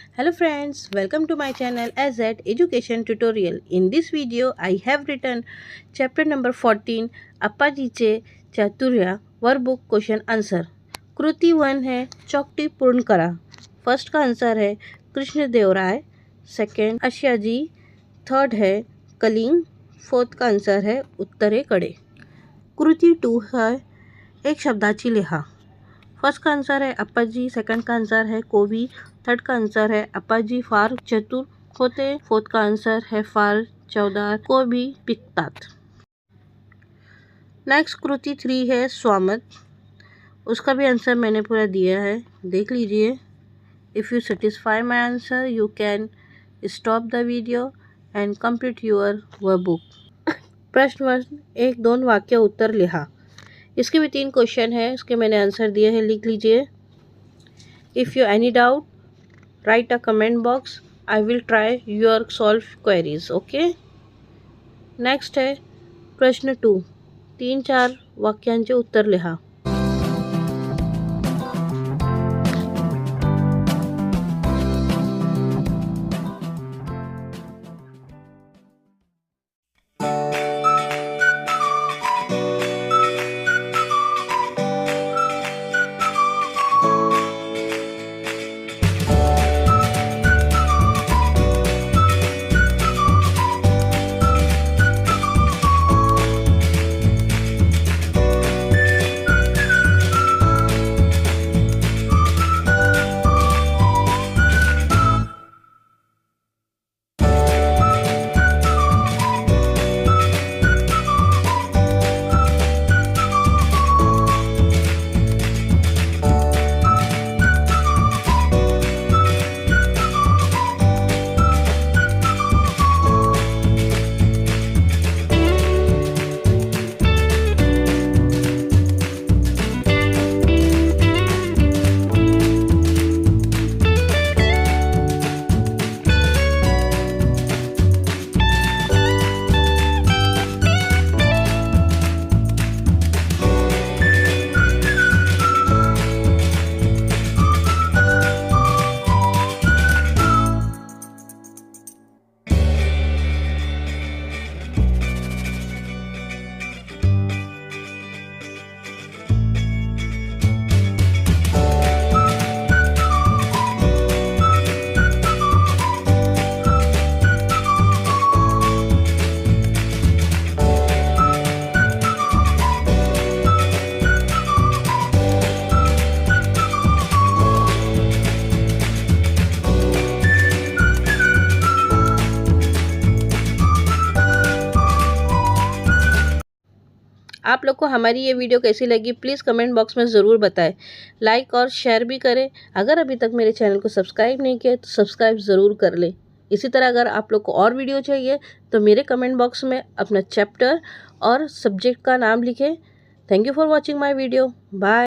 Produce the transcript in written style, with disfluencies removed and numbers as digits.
Hello friends, welcome to my channel AZ Education Tutorial. In this video, I have written chapter number 14 Appajichi chaturya workbook question answer. कृति 1 है चौकटी पूर्ण करा. First का answer है Krishnadevaraya, second अश्याजी, third है Kalinga, fourth का answer है उत्तरेकडे. कृति 2 है एक शब्दाची लिहा. फर्स्ट का आंसर है अप्पाजी, सेकंड का आंसर है कोवी, थर्ड का आंसर है अप्पाजी फार चतुर होते, फोर्थ का आंसर है फार चौदार को भी पिकतात. नेक्स्ट कृति 3 है स्वामत. उसका भी आंसर मैंने पूरा दिया है, देख लीजिए. If you satisfy my answer you can stop the video and complete your workbook. प्रश्न 1, 1-2 वाक्य उत्तर लिहा. इसके भी 3 क्वेश्चन है, इसके मैंने आंसर दिए हैं, लिख लीजिए. If you any doubt right a comment box, I will try your solve queries. Okay. Next है प्रश्न 2, 3-4 वाक्यांचे उत्तर लिहा. आप लोग को हमारी ये वीडियो कैसी लगी प्लीज़ कमेंट बॉक्स में ज़रूर बताएं. लाइक और शेयर भी करें. अगर अभी तक मेरे चैनल को सब्सक्राइब नहीं किया तो सब्सक्राइब ज़रूर कर लें. इसी तरह अगर आप लोग को और वीडियो चाहिए तो मेरे कमेंट बॉक्स में अपना चैप्टर और सब्जेक्ट का नाम लिखें. Thank you for watching my video. Bye.